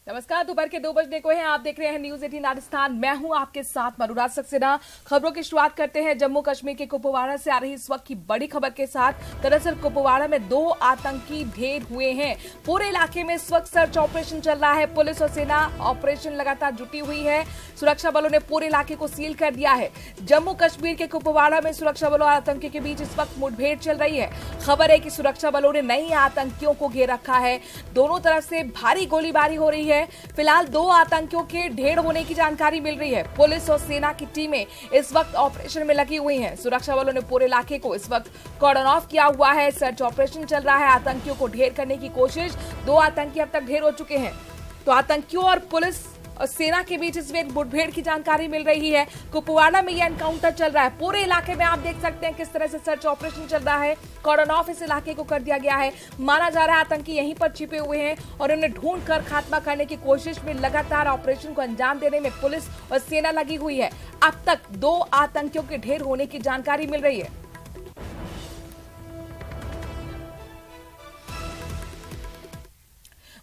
नमस्कार। दोपहर के 2 बजने को हैं। आप देख रहे हैं न्यूज 18 राजस्थान। मैं हूं आपके साथ मनुराज सक्सेना। खबरों की शुरुआत करते हैं जम्मू कश्मीर के कुपवाड़ा से आ रही इस वक्त की बड़ी खबर के साथ। दरअसल कुपवाड़ा में 2 आतंकी ढेर हुए हैं। पूरे इलाके में इस वक्त सर्च ऑपरेशन चल रहा है। पुलिस और सेना ऑपरेशन लगातार जुटी हुई है। सुरक्षा बलों ने पूरे इलाके को सील कर दिया है। जम्मू कश्मीर के कुपवाड़ा में सुरक्षा बलों और आतंकी के बीच इस वक्त मुठभेड़ चल रही है। खबर है कि सुरक्षा बलों ने नई आतंकियों को घेर रखा है। दोनों तरफ से भारी गोलीबारी हो रही है। फिलहाल 2 आतंकियों के ढेर होने की जानकारी मिल रही है। पुलिस और सेना की टीमें इस वक्त ऑपरेशन में लगी हुई हैं। सुरक्षा बलों ने पूरे इलाके को इस वक्त कॉर्डन ऑफ किया हुआ है। सर्च ऑपरेशन चल रहा है। आतंकियों को ढेर करने की कोशिश। 2 आतंकी अब तक ढेर हो चुके हैं। तो आतंकियों और पुलिस और सेना के बीच इस वक्त मुठभेड़ की जानकारी मिल रही है। कुपवाड़ा में यह एनकाउंटर चल रहा है। पूरे इलाके में आप देख सकते हैं किस तरह से सर्च ऑपरेशन चल रहा है। कॉर्डन ऑफ इस इलाके को कर दिया गया है। माना जा रहा है आतंकी यहीं पर छिपे हुए हैं और उन्हें ढूंढकर खात्मा करने की कोशिश में लगातार ऑपरेशन को अंजाम देने में पुलिस और सेना लगी हुई है। अब तक 2 आतंकियों के ढेर होने की जानकारी मिल रही है।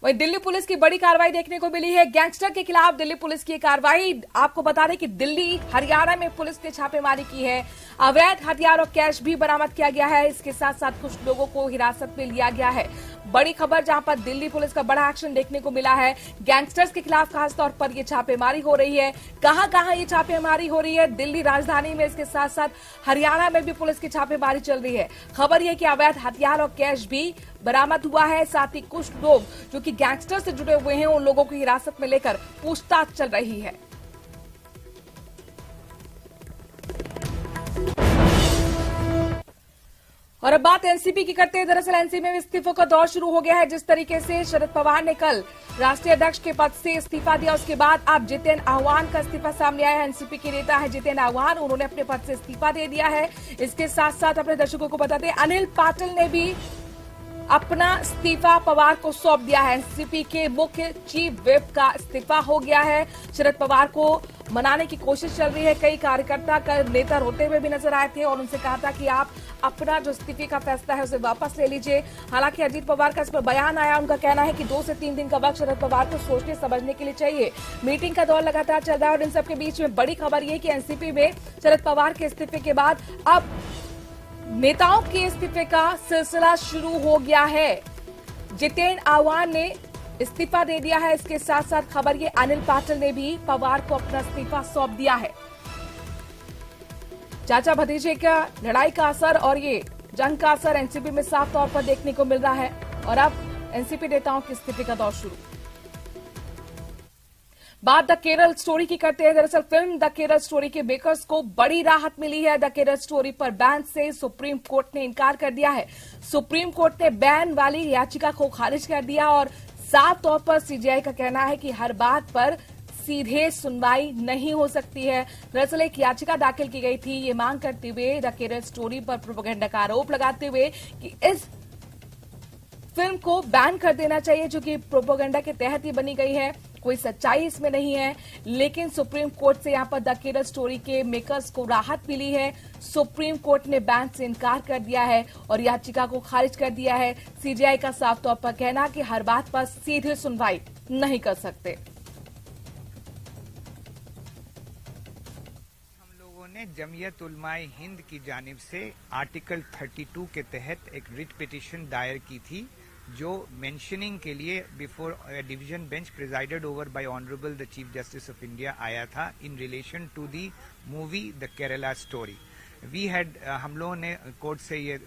वहीं दिल्ली पुलिस की बड़ी कार्रवाई देखने को मिली है। गैंगस्टर के खिलाफ दिल्ली पुलिस की कार्रवाई। आपको बता दें कि दिल्ली हरियाणा में पुलिस ने छापेमारी की है। अवैध हथियार और कैश भी बरामद किया गया है। इसके साथ साथ कुछ लोगों को हिरासत में लिया गया है। बड़ी खबर जहां पर दिल्ली पुलिस का बड़ा एक्शन देखने को मिला है। गैंगस्टर्स के खिलाफ खासतौर पर यह छापेमारी हो रही है। कहां कहां ये छापेमारी हो रही है? दिल्ली राजधानी में, इसके साथ साथ हरियाणा में भी पुलिस की छापेमारी चल रही है। खबर यह कि अवैध हथियार और कैश भी बरामद हुआ है। साथ ही कुछ लोग जो कि गैंगस्टर से जुड़े हुए हैं उन लोगों को हिरासत में लेकर पूछताछ चल रही है। और अब बात एनसीपी की करते हैं। दरअसल एनसीपी में इस्तीफों का दौर शुरू हो गया है। जिस तरीके से शरद पवार ने कल राष्ट्रीय अध्यक्ष के पद से इस्तीफा दिया, उसके बाद अब जितेन आह्वान का इस्तीफा सामने आया है। एनसीपी के नेता है जितेन आह्वान, उन्होंने अपने पद से इस्तीफा दे दिया है। इसके साथ साथ अपने दर्शकों को बता दें, अनिल पाटिल ने भी अपना इस्तीफा पवार को सौंप दिया है। एनसीपी के मुख्य चीफ व्हिप का इस्तीफा हो गया है। शरद पवार को मनाने की कोशिश चल रही है। कई कार्यकर्ता कल नेता रोते हुए भी नजर आए थे और उनसे कहा था कि आप अपना जो इस्तीफे का फैसला है उसे वापस ले लीजिए। हालांकि अजीत पवार का इस पर बयान आया। उनका कहना है कि 2 से 3 दिन का वक्त शरद पवार को सोचने समझने के लिए चाहिए। मीटिंग का दौर लगातार चल रहा है और इन सबके बीच में बड़ी खबर यह कि एनसीपी में शरद पवार के इस्तीफे के बाद अब नेताओं के इस्तीफे का सिलसिला शुरू हो गया है। जितेन आह्वान ने इस्तीफा दे दिया है। इसके साथ साथ खबर ये अनिल पाटिल ने भी पवार को अपना इस्तीफा सौंप दिया है। चाचा भतीजे का लड़ाई का असर और ये जंग का असर एनसीपी में साफ तौर पर देखने को मिल रहा है। और अब एनसीपी नेताओं के इस्तीफे का दौर शुरू। बात द केरल स्टोरी की करते हैं। दरअसल फिल्म द केरल स्टोरी के मेकर्स को बड़ी राहत मिली है। द केरल स्टोरी पर बैन से सुप्रीम कोर्ट ने इनकार कर दिया है। सुप्रीम कोर्ट ने बैन वाली याचिका को खारिज कर दिया और साफ तौर पर सीजीआई का कहना है कि हर बात पर सीधे सुनवाई नहीं हो सकती है। दरअसल एक याचिका दाखिल की गई थी ये मांग करते हुए द केरल स्टोरी पर प्रोपेगेंडा का आरोप लगाते हुए कि इस फिल्म को बैन कर देना चाहिए, जो कि प्रोपेगेंडा के तहत ही बनी गई है। कोई सच्चाई इसमें नहीं है। लेकिन सुप्रीम कोर्ट से यहां पर द केरल स्टोरी के मेकर्स को राहत मिली है। सुप्रीम कोर्ट ने बैन से इनकार कर दिया है और याचिका को खारिज कर दिया है। सीजीआई का साफ तौर पर कहना कि हर बात पर सीधे सुनवाई नहीं कर सकते। हम लोगों ने जमीयत उलमाए हिंद की जानिब से आर्टिकल 32 के तहत एक रिट पिटीशन दायर की थी, जो मेंशनिंग के लिए before division bench presided over by honourable the chief justice of India आया था in relation to the movie the Kerala story. We had हम लोगों ने कोर्ट से ये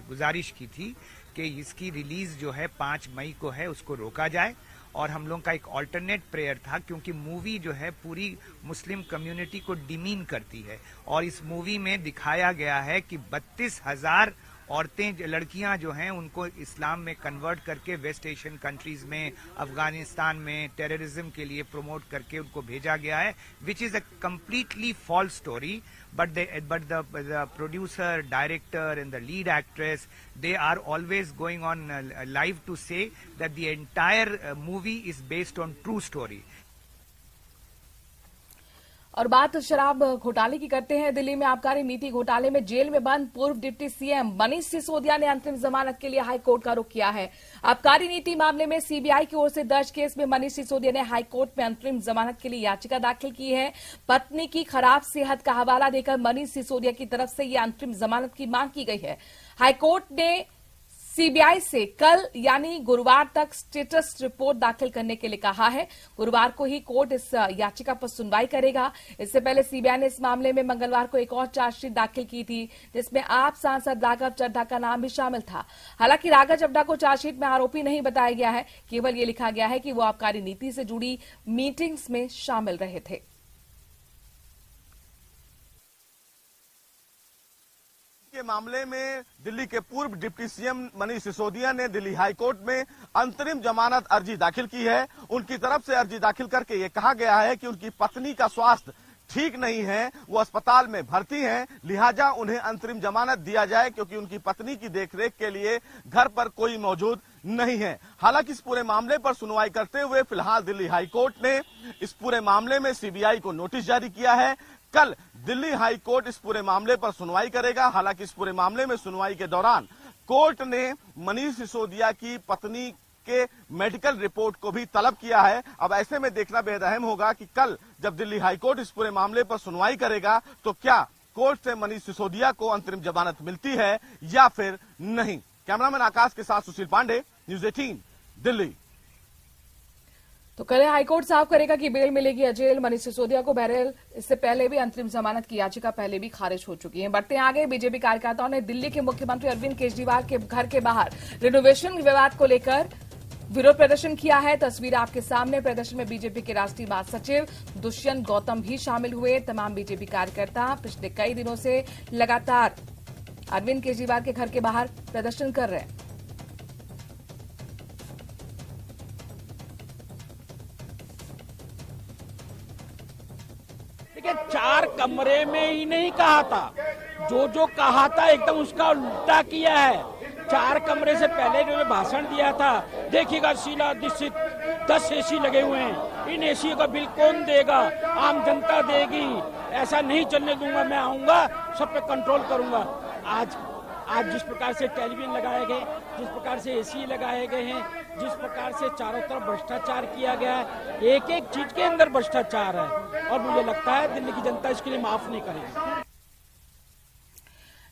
गुजारिश की थी कि इसकी रिलीज जो है 5 मई को है उसको रोका जाए। और हम लोगों का एक ऑल्टरनेट प्रेयर था, क्योंकि मूवी जो है पूरी मुस्लिम कम्युनिटी को डिमीन करती है और इस मूवी में दिखाया गया है कि 32,000 औरतें लड़कियां जो हैं उनको इस्लाम में कन्वर्ट करके वेस्ट एशियन कंट्रीज में, अफगानिस्तान में टेररिज्म के लिए प्रमोट करके उनको भेजा गया है, which is a completely false story. But the producer, director, and the lead actress, they are always going on live to say that the entire movie is based on true story. और बात शराब घोटाले की करते हैं। दिल्ली में आबकारी नीति घोटाले में जेल में बंद पूर्व डिप्टी सीएम मनीष सिसोदिया ने अंतरिम जमानत के लिए हाईकोर्ट का रुख किया है। आबकारी नीति मामले में सीबीआई की ओर से दर्ज केस में मनीष सिसोदिया ने हाईकोर्ट में अंतरिम जमानत के लिए याचिका दाखिल की है। पत्नी की खराब सेहत का हवाला देकर मनीष सिसोदिया की तरफ से यह अंतरिम जमानत की मांग की गई है। हाईकोर्ट ने सीबीआई से कल यानी गुरुवार तक स्टेटस रिपोर्ट दाखिल करने के लिए कहा है। गुरुवार को ही कोर्ट इस याचिका पर सुनवाई करेगा। इससे पहले सीबीआई ने इस मामले में मंगलवार को एक और चार्जशीट दाखिल की थी, जिसमें आप सांसद राघव चड्ढा का नाम भी शामिल था। हालांकि राघव चड्ढा को चार्जशीट में आरोपी नहीं बताया गया है, केवल ये लिखा गया है कि वो आबकारी नीति से जुड़ी मीटिंग्स में शामिल रहे थे। के मामले में दिल्ली के पूर्व डिप्टी सीएम मनीष सिसोदिया ने दिल्ली हाईकोर्ट में अंतरिम जमानत अर्जी दाखिल की है। उनकी तरफ से अर्जी दाखिल करके ये कहा गया है कि उनकी पत्नी का स्वास्थ्य ठीक नहीं है, वो अस्पताल में भर्ती हैं, लिहाजा उन्हें अंतरिम जमानत दिया जाए क्योंकि उनकी पत्नी की देखरेख के लिए घर पर कोई मौजूद नहीं है। हालांकि इस पूरे मामले पर सुनवाई करते हुए फिलहाल दिल्ली हाईकोर्ट ने इस पूरे मामले में सीबीआई को नोटिस जारी किया है। कल दिल्ली हाई कोर्ट इस पूरे मामले पर सुनवाई करेगा। हालांकि इस पूरे मामले में सुनवाई के दौरान कोर्ट ने मनीष सिसोदिया की पत्नी के मेडिकल रिपोर्ट को भी तलब किया है। अब ऐसे में देखना बेहद अहम होगा कि कल जब दिल्ली हाई कोर्ट इस पूरे मामले पर सुनवाई करेगा तो क्या कोर्ट से मनीष सिसोदिया को अंतरिम जमानत मिलती है या फिर नहीं। कैमरामैन आकाश के साथ सुशील पांडे, न्यूज 18 दिल्ली। तो कल हाईकोर्ट साफ करेगा कि बेल मिलेगी या जेल। मनीष सिसोदिया को बहरहाल इससे पहले भी अंतरिम जमानत की याचिका पहले भी खारिज हो चुकी है। बढ़ते आगे, बीजेपी कार्यकर्ताओं ने दिल्ली के मुख्यमंत्री अरविंद केजरीवाल के घर के बाहर रिनोवेशन विवाद को लेकर विरोध प्रदर्शन किया है। तस्वीर आपके सामने। प्रदर्शन में बीजेपी के राष्ट्रीय महासचिव दुष्यंत गौतम भी शामिल हुए। तमाम बीजेपी कार्यकर्ता पिछले कई दिनों से लगातार अरविंद केजरीवाल के घर के बाहर प्रदर्शन कर रहे हैं। देखिए, 4 कमरे में ही नहीं कहा था, जो कहा था एकदम उसका उल्टा किया है। 4 कमरे से पहले जो भाषण दिया था, देखिएगा शीला दीक्षित 10 एसी लगे हुए हैं, इन एसी का बिल कौन देगा, आम जनता देगी, ऐसा नहीं चलने दूंगा, मैं आऊंगा सब पे कंट्रोल करूंगा। आज जिस प्रकार से टेलीविजन लगाए गए, जिस प्रकार से एसी लगाए गए हैं, जिस प्रकार से चारों तरफ भ्रष्टाचार किया गया है, एक एक चीज के अंदर भ्रष्टाचार है और मुझे लगता है दिल्ली की जनता इसके लिए माफ नहीं करेगी।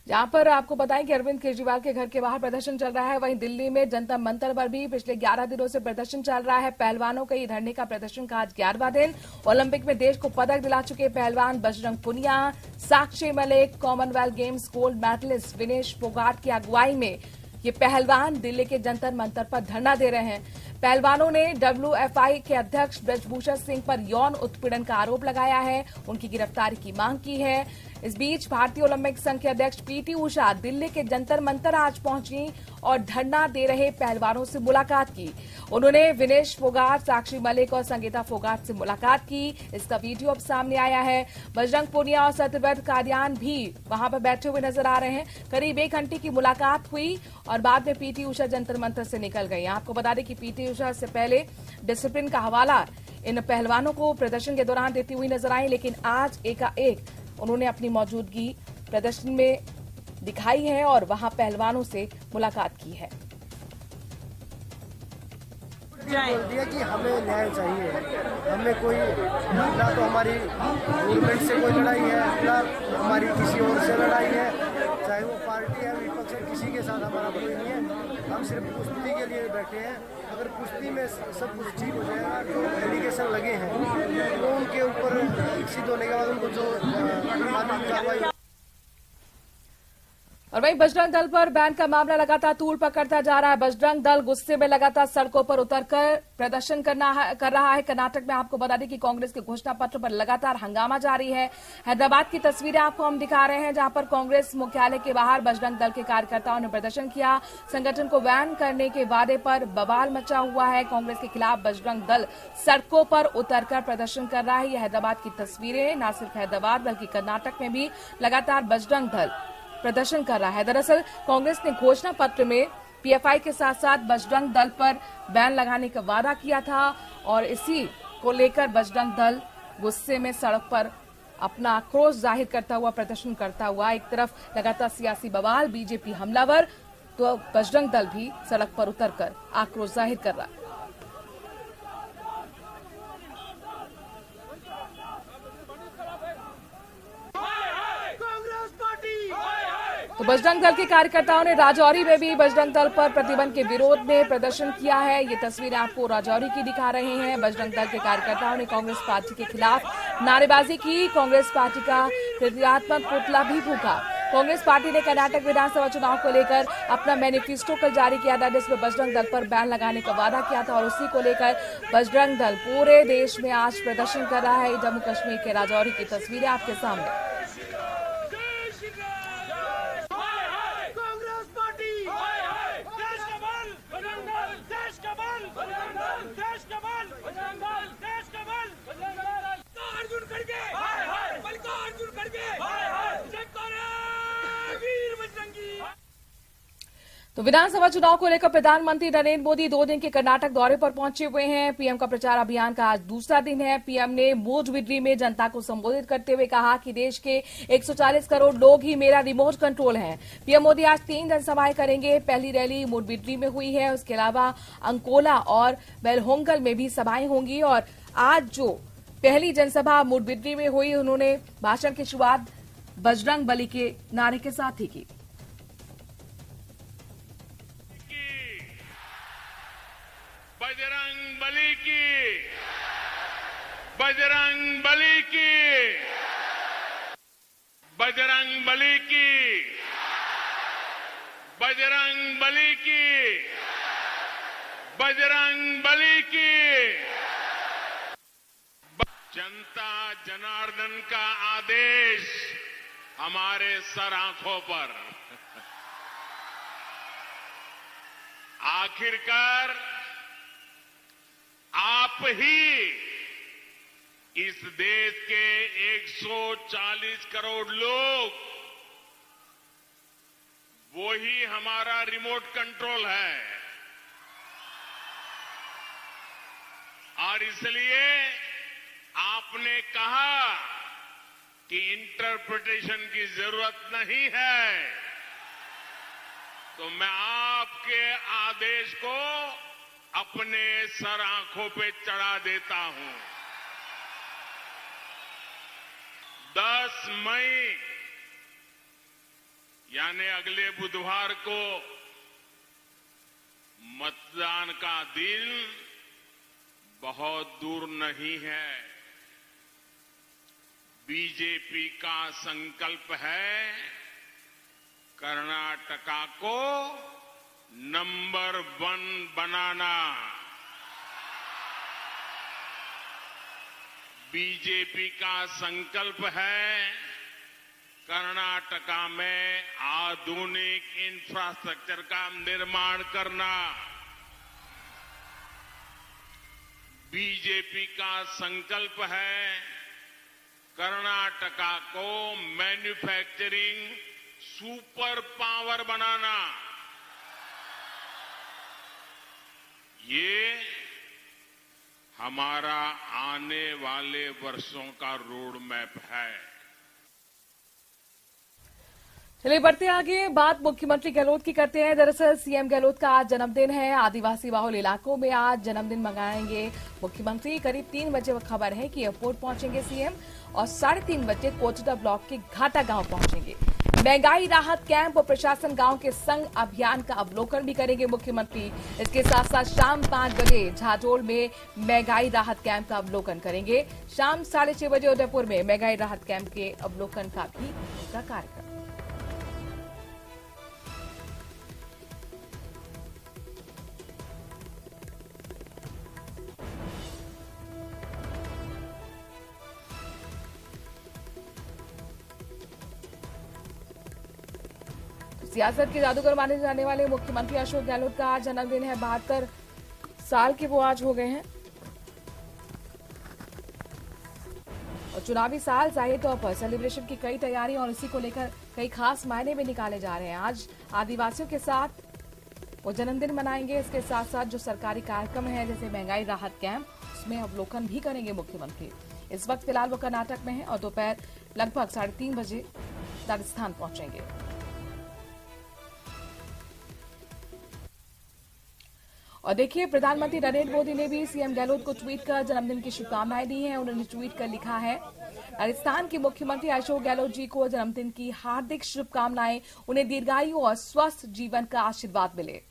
जहां पर आपको बताएं कि अरविंद केजरीवाल के घर के बाहर प्रदर्शन चल रहा है, वहीं दिल्ली में जंतर मंतर पर भी पिछले 11 दिनों से प्रदर्शन चल रहा है। पहलवानों के धरने का प्रदर्शन का आज 11वां दिन। ओलंपिक में देश को पदक दिला चुके पहलवान Bajrang Punia, Sakshi Malik, Commonwealth Games gold medallist Vinesh Phogat की अगुवाई में ये पहलवान दिल्ली के जंतर मंतर पर धरना दे रहे हैं। पहलवानों ने WFI के अध्यक्ष ब्रजभूषण सिंह पर यौन उत्पीड़न का आरोप लगाया है, उनकी गिरफ्तारी की मांग की है। इस बीच भारतीय ओलंपिक संघ के अध्यक्ष PT उषा दिल्ली के जंतर मंतर आज पहुंची और धरना दे रहे पहलवानों से मुलाकात की। उन्होंने विनेश फोगाट, साक्षी मलिक और संगीता फोगाट से मुलाकात की। इसका वीडियो अब सामने आया है। बजरंग पुनिया और सत्यव्रत कादियान भी वहां पर बैठे हुए नजर आ रहे हैं। करीब 1 घंटे की मुलाकात हुई और बाद में PT उषा जंतर मंतर से निकल गई। आपको बता दें कि PT उषा से पहले डिसिप्लिन का हवाला इन पहलवानों को प्रदर्शन के दौरान देती हुई नजर आई, लेकिन आज एकाएक उन्होंने अपनी मौजूदगी प्रदर्शन में दिखाई है और वहां पहलवानों से मुलाकात की है। बोल दिया कि हमें न्याय चाहिए, हमें कोई ना तो हमारी गवर्नमेंट से कोई लड़ाई है, ना हमारी किसी और से लड़ाई है, चाहे वो पार्टी है विपक्ष है, किसी के साथ हमारा कोई नहीं है। हम सिर्फ कुश्ती के लिए बैठे हैं। अगर कुश्ती में सब कुछ ठीक हो जाएगा, जो एलिगेशन लगे हैं तो उनके ऊपर सिद्ध होने के बाद उनको जो कार्रवाई। और वहीं बजरंग दल पर बैन का मामला लगातार तूल पकड़ता जा रहा है। बजरंग दल गुस्से में लगातार सड़कों पर उतरकर प्रदर्शन कर रहा है। कर्नाटक में आपको बता दें कि कांग्रेस के घोषणा पत्र पर लगातार हंगामा जारी है। हैदराबाद की तस्वीरें आपको हम दिखा रहे हैं, जहां पर कांग्रेस मुख्यालय के बाहर बजरंग दल के कार्यकर्ताओं ने प्रदर्शन किया। संगठन को बैन करने के वादे पर बवाल मचा हुआ है। कांग्रेस के खिलाफ बजरंग दल सड़कों पर उतरकर प्रदर्शन कर रहा है। ये हैदराबाद की तस्वीरें। न सिर्फ हैदराबाद बल्कि कर्नाटक में भी लगातार बजरंग दल प्रदर्शन कर रहा है। दरअसल कांग्रेस ने घोषणा पत्र में PFI के साथ साथ बजरंग दल पर बैन लगाने का वादा किया था और इसी को लेकर बजरंग दल गुस्से में सड़क पर अपना आक्रोश जाहिर करता हुआ, प्रदर्शन करता हुआ। एक तरफ लगातार सियासी बवाल, बीजेपी हमलावर, तो बजरंग दल भी सड़क पर उतरकर आक्रोश जाहिर कर रहा है। तो बजरंग दल के कार्यकर्ताओं ने राजौरी में भी बजरंग दल पर प्रतिबंध के विरोध में प्रदर्शन किया है। ये तस्वीरें आपको राजौरी की दिखा रहे हैं। बजरंग दल के कार्यकर्ताओं ने कांग्रेस पार्टी के खिलाफ नारेबाजी की। कांग्रेस पार्टी का प्रतीकात्मक पुतला भी फूंका। कांग्रेस पार्टी ने कर्नाटक विधानसभा चुनाव को लेकर अपना मैनिफेस्टो कल जारी किया था, जिसमें बजरंग दल पर बैन लगाने का वादा किया था और उसी को लेकर बजरंग दल पूरे देश में आज प्रदर्शन कर रहा है। जम्मू कश्मीर के राजौरी की तस्वीरें आपके सामने। तो विधानसभा चुनाव को लेकर प्रधानमंत्री नरेंद्र मोदी 2 दिन के कर्नाटक दौरे पर पहुंचे हुए हैं। पीएम का प्रचार अभियान का आज दूसरा दिन है। पीएम ने मूडबिद्री में जनता को संबोधित करते हुए कहा कि देश के 140 करोड़ लोग ही मेरा रिमोट कंट्रोल हैं। पीएम मोदी आज 3 जनसभाएं करेंगे। पहली रैली मूडबिद्री में हुई है, उसके अलावा अंकोला और बेलहोंगल में भी सभाएं होंगी। और आज जो पहली जनसभा मूडबिद्री में हुई, उन्होंने भाषण की शुरुआत बजरंग बली के नारे के साथ ही की। बजरंग बली की, बजरंग बली की, बजरंग बली की, बजरंग बली की, बजरंग बली की। जनता जनार्दन का आदेश हमारे सर आंखों पर। आखिरकार आप ही इस देश के 140 करोड़ लोग, वो ही हमारा रिमोट कंट्रोल है। और इसलिए आपने कहा कि इंटरप्रिटेशन की जरूरत नहीं है, तो मैं आपके आदेश को अपने सर आंखों पे चढ़ा देता हूं। 10 मई यानी अगले बुधवार को मतदान का दिन बहुत दूर नहीं है। बीजेपी का संकल्प है कर्नाटका को नंबर 1 बनाना। बीजेपी का संकल्प है कर्नाटका में आधुनिक इंफ्रास्ट्रक्चर का निर्माण करना। बीजेपी का संकल्प है कर्नाटका को मैन्युफैक्चरिंग सुपर पावर बनाना। ये हमारा आने वाले वर्षों का रोड मैप है। चलिए बढ़ते आगे, बात मुख्यमंत्री गहलोत की करते हैं। दरअसल सीएम गहलोत का आज जन्मदिन है। आदिवासी बाहुल इलाकों में आज जन्मदिन मनाएंगे मुख्यमंत्री। करीब 3 बजे खबर है कि एयरपोर्ट पहुंचेंगे सीएम और 3:30 बजे कोटड़ा ब्लॉक के घाटा गांव पहुंचेंगे। महंगाई राहत कैंप और प्रशासन गांव के संग अभियान का अवलोकन भी करेंगे मुख्यमंत्री। इसके साथ साथ शाम 5 बजे झाजोल में महंगाई राहत कैंप का अवलोकन करेंगे। शाम 6:30 बजे उदयपुर में महंगाई राहत कैंप के अवलोकन का भी होगा कार्यक्रम। सियासत के जादूगर माने जाने वाले मुख्यमंत्री अशोक गहलोत का आज जन्मदिन है। 72 साल के वो आज हो गए हैं और चुनावी साल जाहिर तौर पर सेलिब्रेशन की कई तैयारियां और इसी को लेकर कई खास मायने भी निकाले जा रहे हैं। आज आदिवासियों के साथ वो जन्मदिन मनाएंगे। इसके साथ साथ जो सरकारी कार्यक्रम है जैसे महंगाई राहत कैंप, उसमें अवलोकन भी करेंगे मुख्यमंत्री। इस वक्त फिलहाल वो कर्नाटक में है और दोपहर लगभग 3:30 बजे राजस्थान पहुंचेंगे। और देखिए, प्रधानमंत्री नरेंद्र मोदी ने भी सीएम गहलोत को ट्वीट कर जन्मदिन की शुभकामनाएं दी हैं। उन्होंने ट्वीट कर लिखा है, राजस्थान के मुख्यमंत्री अशोक गहलोत जी को जन्मदिन की हार्दिक शुभकामनाएं। उन्हें दीर्घायु और स्वस्थ जीवन का आशीर्वाद मिले।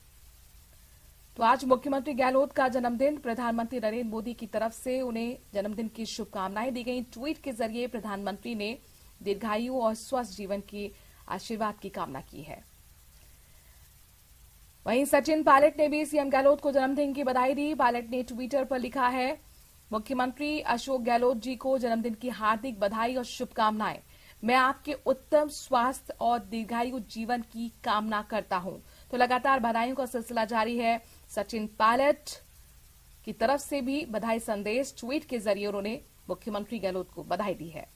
तो आज मुख्यमंत्री गहलोत का जन्मदिन, प्रधानमंत्री नरेंद्र मोदी की तरफ से उन्हें जन्मदिन की शुभकामनाएं दी गई। ट्वीट के जरिए प्रधानमंत्री ने दीर्घायु और स्वस्थ जीवन की आशीर्वाद की कामना की है। वहीं सचिन पायलट ने भी सीएम गहलोत को जन्मदिन की बधाई दी। पायलट ने ट्विटर पर लिखा है, मुख्यमंत्री अशोक गहलोत जी को जन्मदिन की हार्दिक बधाई और शुभकामनाएं। मैं आपके उत्तम स्वास्थ्य और दीर्घायु जीवन की कामना करता हूं। तो लगातार बधाइयों का सिलसिला जारी है। सचिन पायलट की तरफ से भी बधाई संदेश ट्वीट के जरिए उन्होंने मुख्यमंत्री गहलोत को बधाई दी है।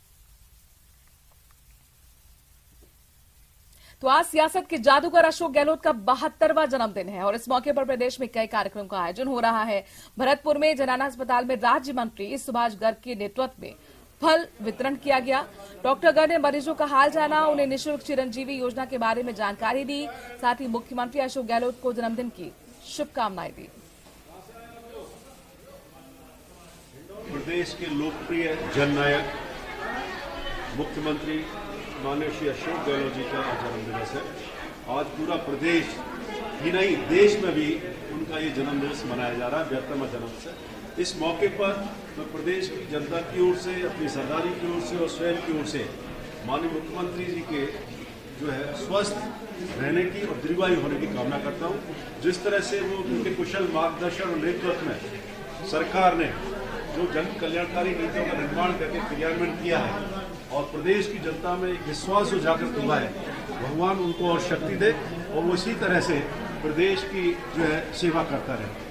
तो आज सियासत के जादूगर अशोक गहलोत का 72वां जन्मदिन है और इस मौके पर प्रदेश में कई कार्यक्रमों का आयोजन हो रहा है। भरतपुर में जनाना अस्पताल में राज्य मंत्री सुभाष गर्ग के नेतृत्व में फल वितरण किया गया। डॉक्टर गर्ग ने मरीजों का हाल जाना, उन्हें निःशुल्क चिरंजीवी योजना के बारे में जानकारी दी। साथ ही मुख्यमंत्री अशोक गहलोत को जन्मदिन की शुभकामनाएं दी। प्रदेश के लोकप्रिय जननायक मुख्यमंत्री माननीय श्री अशोक गहलोत जी का जन्मदिवस है। आज पूरा प्रदेश ही नहीं, देश में भी उनका ये जन्मदिवस मनाया जा रहा है, 72वां जन्मदिवस है। इस मौके पर मैं प्रदेश की जनता की ओर से, अपनी सरदारी की ओर से और स्वयं की ओर से माननीय मुख्यमंत्री जी के जो है स्वस्थ रहने की और दीर्घायु होने की कामना करता हूँ। जिस तरह से वो उनके कुशल मार्गदर्शन और नेतृत्व में सरकार ने जो जन कल्याणकारी नीतियों का निर्माण करके क्रियान्वयन किया है और प्रदेश की जनता में एक विश्वास उजागर हुआ है, भगवान उनको और शक्ति दे और वो इसी तरह से प्रदेश की जो है सेवा करता रहे।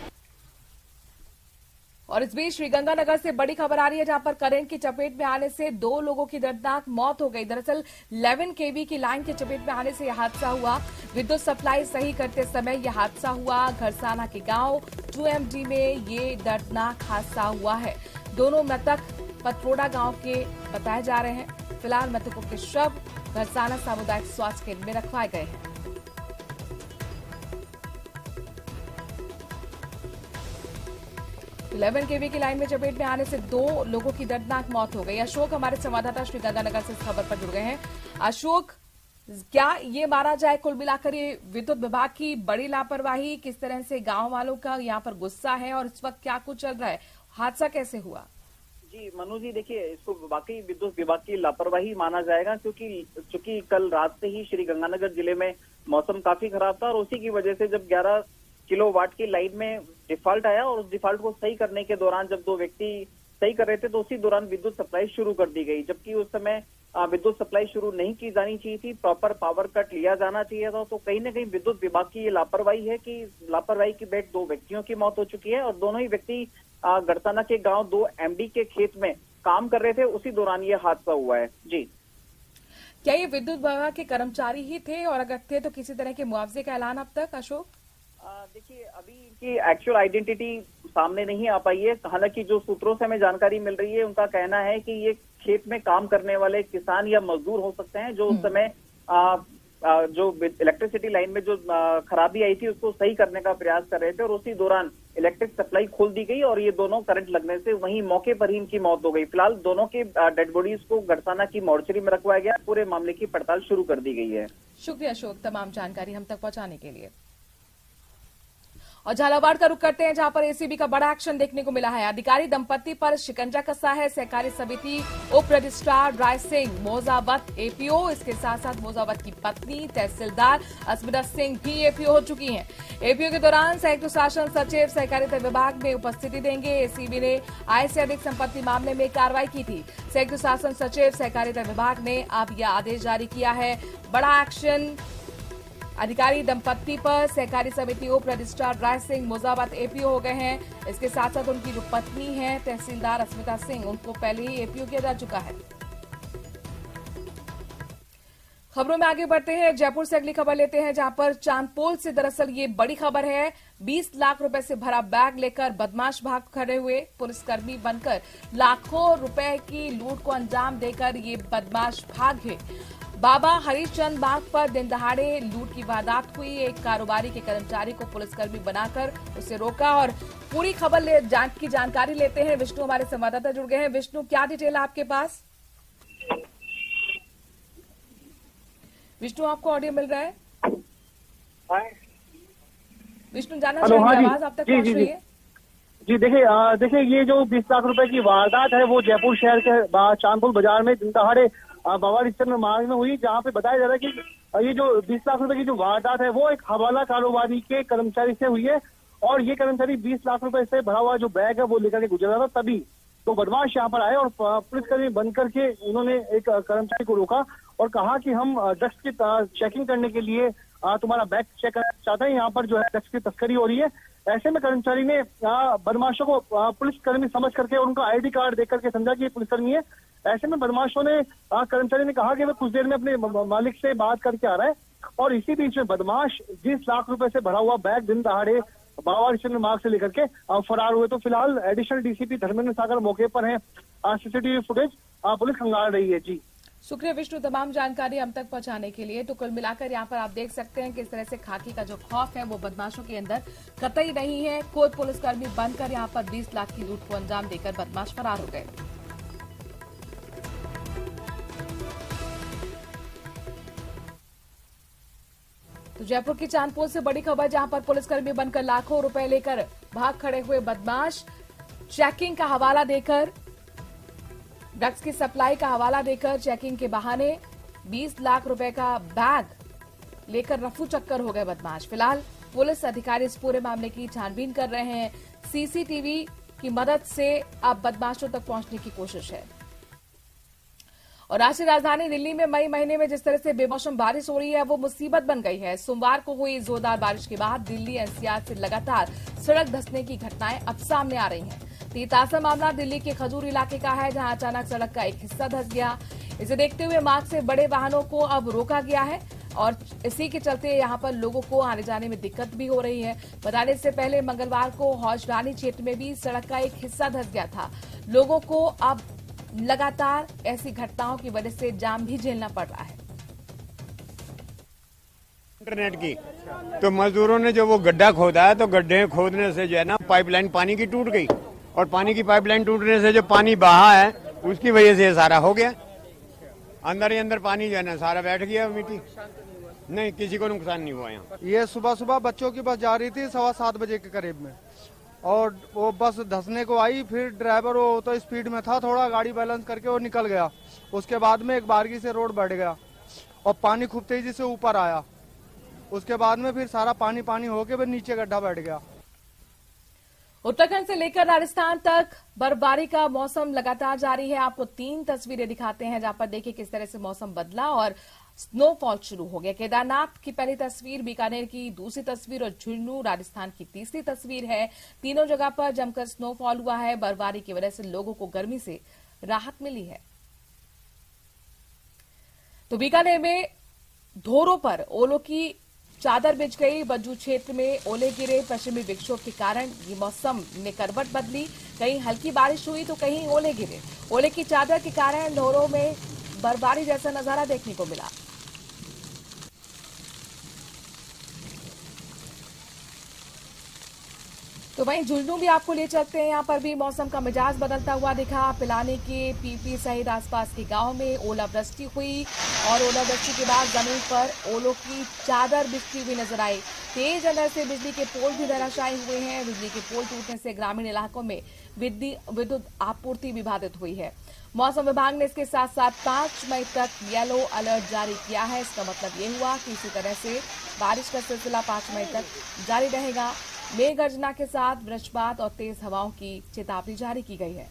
और इस बीच श्रीगंगानगर से बड़ी खबर आ रही है, जहां पर करंट की चपेट में आने से 2 लोगों की दर्दनाक मौत हो गई। दरअसल 11 kV की लाइन की चपेट में आने से यह हादसा हुआ। विद्युत सप्लाई सही करते समय यह हादसा हुआ। घरसाना के गांव 2MD में ये दर्दनाक हादसा हुआ है। दोनों मृतक पत्रोड़ा गांव के बताए जा रहे हैं। फिलहाल मृतकों के शव घरसाना सामुदायिक स्वास्थ्य केंद्र में रखवाए गए हैं। 11 kV की लाइन में चपेट में आने से 2 लोगों की दर्दनाक मौत हो गई। अशोक हमारे संवाददाता श्रीगंगानगर से इस खबर पर जुड़ गए हैं। अशोक, क्या ये माना जाए कुल मिलाकर ये विद्युत विभाग की बड़ी लापरवाही, किस तरह से गांव वालों का यहाँ पर गुस्सा है और इस वक्त क्या कुछ चल रहा है, हादसा कैसे हुआ? जी मनु जी, देखिए इसको वाकई विद्युत विभाग की लापरवाही माना जाएगा, क्योंकि कल रात से ही श्रीगंगानगर जिले में मौसम काफी खराब था और उसी की वजह से जब 11 किलोवाट की लाइन में डिफॉल्ट आया और उस डिफॉल्ट को सही करने के दौरान जब 2 व्यक्ति सही कर रहे थे तो उसी दौरान विद्युत सप्लाई शुरू कर दी गई, जबकि उस समय विद्युत सप्लाई शुरू नहीं की जानी चाहिए थी, प्रॉपर पावर कट लिया जाना चाहिए था। तो कहीं न कहीं विद्युत विभाग की ये लापरवाही है कि लापरवाही की भेंट 2 व्यक्तियों की मौत हो चुकी है और दोनों ही व्यक्ति गड़साना के गांव 2MD के खेत में काम कर रहे थे, उसी दौरान ये हादसा हुआ है। जी, क्या ये विद्युत विभाग के कर्मचारी ही थे और अगर थे तो किसी तरह के मुआवजे का ऐलान अब तक? अशोक, देखिए अभी इनकी एक्चुअल आइडेंटिटी सामने नहीं आ पाई है। हालांकि जो सूत्रों से हमें जानकारी मिल रही है उनका कहना है कि ये खेत में काम करने वाले किसान या मजदूर हो सकते हैं जो उस समय जो इलेक्ट्रिसिटी लाइन में जो खराबी आई थी उसको सही करने का प्रयास कर रहे थे और उसी दौरान इलेक्ट्रिक सप्लाई खोल दी गई और ये दोनों करंट लगने से वहीं मौके पर ही इनकी मौत हो गई। फिलहाल दोनों के डेड बॉडीज को गड़साना की मोर्चरी में रखवाया गया। पूरे मामले की पड़ताल शुरू कर दी गई है। शुक्रिया अशोक तमाम जानकारी हम तक पहुंचाने के लिए। और झालावाड़ का रुख करते हैं, जहां पर एसीबी का बड़ा एक्शन देखने को मिला है। अधिकारी दंपति पर शिकंजा कसा है। सहकारी समिति उप रजिस्ट्रार राय सिंह मोजावत एपीओ, इसके साथ साथ मोजावत की पत्नी तहसीलदार अस्मिता सिंह भी एपीओ हो चुकी हैं। एपीओ के दौरान संयुक्त शासन सचिव सहकारिता विभाग में उपस्थिति देंगे। एसीबी ने आय से अधिक संपत्ति मामले में कार्रवाई की थी। संयुक्त शासन सचिव सहकारिता विभाग ने अब यह आदेश जारी किया है। बड़ा एक्शन अधिकारी दंपति पर सहकारी समिति उप रजिस्ट्रार राय सिंह मोजावत एपीओ हो गए हैं। इसके साथ साथ उनकी जो पत्नी है तहसीलदार अस्मिता सिंह, उनको पहले ही एपीओ किया जा चुका है। खबरों में आगे बढ़ते हैं। जयपुर से अगली खबर लेते हैं, जहां पर चांदपोल से दरअसल ये बड़ी खबर है। 20 लाख रुपए से भरा बैग लेकर बदमाश भाग खड़े हुए। पुलिसकर्मी बनकर लाखों रुपए की लूट को अंजाम देकर ये बदमाश भाग गए। बाबा हरिश्चंद बाग पर दिन दहाड़े लूट की वारदात हुई। एक कारोबारी के कर्मचारी को पुलिसकर्मी बनाकर उसे रोका और पूरी खबर की जानकारी लेते हैं। विष्णु हमारे संवाददाता जुड़ गए हैं। विष्णु, क्या डिटेल है आपके पास? विष्णु, आपको ऑडियो मिल रहा है? विष्णु, जानना चाहेंगे, आवाज आप तक पहुंच रही है? जी देखिए ये जो 20 लाख रुपए की वारदात है वो जयपुर शहर के चांदपुर बाजार में दिन दहाड़े बाबा हरिश्चंद मार्ग में हुई, जहां पे बताया जा रहा है कि ये जो 20 लाख रुपए की जो वारदात है वो एक हवाला कारोबारी के कर्मचारी से हुई है। और ये कर्मचारी 20 लाख रुपए से भरा हुआ जो बैग है वो लेकर के गुजर रहा था, तभी तो बदमाश यहाँ पर आए और पुलिसकर्मी बन करके उन्होंने एक कर्मचारी को रोका और कहा कि हम ड्रग्स की चेकिंग करने के लिए तुम्हारा बैग चेक करना चाहते हैं, यहाँ पर जो है ड्रग्स की तस्करी हो रही है। ऐसे में कर्मचारी ने बदमाशों को पुलिसकर्मी समझ करके उनका आईडी कार्ड देख करके समझा कि ये पुलिसकर्मी है। ऐसे में बदमाशों ने कर्मचारी ने कहा कि वह कुछ देर में अपने मालिक से बात करके आ रहा है और इसी बीच में बदमाश 20 लाख रुपए से भरा हुआ बैग दिन दहाड़े बाबा हरिश्चंद मार्ग से लेकर के फरार हुए। तो फिलहाल एडिशनल डीसीपी धर्मेंद्र सागर मौके पर है, सीसीटीवी फुटेज पुलिस खंगाल रही है। जी शुक्रिया विष्णु, तमाम जानकारी हम तक पहुंचाने के लिए। तो कुल मिलाकर यहाँ पर आप देख सकते हैं कि इस तरह से खाकी का जो खौफ है वो बदमाशों के अंदर कतई नहीं है। खुद पुलिसकर्मी बनकर यहाँ पर 20 लाख की लूट को अंजाम देकर बदमाश फरार हो गए। तो जयपुर की चांदपोल से बड़ी खबर, जहां पर पुलिसकर्मी बनकर लाखों रुपए लेकर भाग खड़े हुए बदमाश चेकिंग का हवाला देकर, ड्रग्स की सप्लाई का हवाला देकर चेकिंग के बहाने 20 लाख रुपए का बैग लेकर रफू चक्कर हो गए बदमाश। फिलहाल पुलिस अधिकारी इस पूरे मामले की छानबीन कर रहे हैं। सीसीटीवी की मदद से अब बदमाशों तक पहुंचने की कोशिश है। और राष्ट्रीय राजधानी दिल्ली में मई महीने में जिस तरह से बेमौसम बारिश हो रही है वो मुसीबत बन गई है। सोमवार को हुई जोरदार बारिश के बाद दिल्ली एनसीआर से लगातार सड़क धंसने की घटनाएं अब सामने आ रही हैं। तो ये ताजा मामला दिल्ली के खजूर इलाके का है, जहां अचानक सड़क का एक हिस्सा धंस गया। इसे देखते हुए मार्ग से बड़े वाहनों को अब रोका गया है और इसी के चलते यहां पर लोगों को आने जाने में दिक्कत भी हो रही है। बताने से पहले मंगलवार को हौजरानी क्षेत्र में भी सड़क का एक हिस्सा धंस गया था। लोगों को अब लगातार ऐसी घटनाओं की वजह से जाम भी झेलना पड़ रहा है। इंटरनेट की तो मजदूरों ने जो वो गड्ढा खोदा है, तो गड्ढे खोदने से जो है ना पाइपलाइन पानी की टूट गई और पानी की पाइपलाइन टूटने से जो पानी बहा है उसकी वजह से ये सारा हो गया। अंदर ही अंदर पानी जो है ना सारा बैठ गया, मिट्टी नहीं, किसी को नुकसान नहीं हुआ। यहाँ ये सुबह सुबह बच्चों की बस जा रही थी 7:15 बजे के करीब में और वो बस धंसने को आई, फिर ड्राइवर वो तो स्पीड में था, थोड़ा गाड़ी बैलेंस करके वो निकल गया। उसके बाद में एक बारगी से रोड बढ़ गया और पानी खूब तेजी से ऊपर आया। उसके बाद में फिर सारा पानी पानी होके फिर नीचे गड्ढा बैठ गया। उत्तराखंड से लेकर राजस्थान तक बर्फबारी का मौसम लगातार जारी है। आपको 3 तस्वीरें दिखाते हैं जहां पर देखिए किस तरह से मौसम बदला और स्नोफॉल शुरू हो गया। केदारनाथ की पहली तस्वीर, बीकानेर की दूसरी तस्वीर और झुंझुनू राजस्थान की तीसरी तस्वीर है। तीनों जगह पर जमकर स्नोफॉल हुआ है। बर्फबारी की वजह से लोगों को गर्मी से राहत मिली है। तो बीकानेर में धोरों पर ओलों की चादर बिछ गई। बज्जू क्षेत्र में ओले गिरे। पश्चिमी विक्षोभ के कारण ये मौसम ने करवट बदली। कहीं हल्की बारिश हुई तो कहीं ओले गिरे। ओले की चादर के कारण धोरों में बर्फबारी जैसा नजारा देखने को मिला। तो वहीं झुंझुनू भी आपको ले चलते हैं। यहाँ पर भी मौसम का मिजाज बदलता हुआ दिखा। पिलानी के पीपी सहित आसपास के गांव में ओलावृष्टि हुई और ओलावृष्टि के बाद जमीन पर ओलों की चादर बिछती हुई नजर आई। तेज अंधड़ से बिजली के पोल भी धराशायी हुए हैं। बिजली के पोल टूटने से ग्रामीण इलाकों में विद्युत आपूर्ति भी बाधित हुई है। मौसम विभाग ने इसके साथ साथ 5 मई तक येलो अलर्ट जारी किया है। इसका मतलब ये हुआ कि इसी तरह से बारिश का सिलसिला 5 मई तक जारी रहेगा। मेघ गर्जना के साथ वज्रपात और तेज हवाओं की चेतावनी जारी की गई है।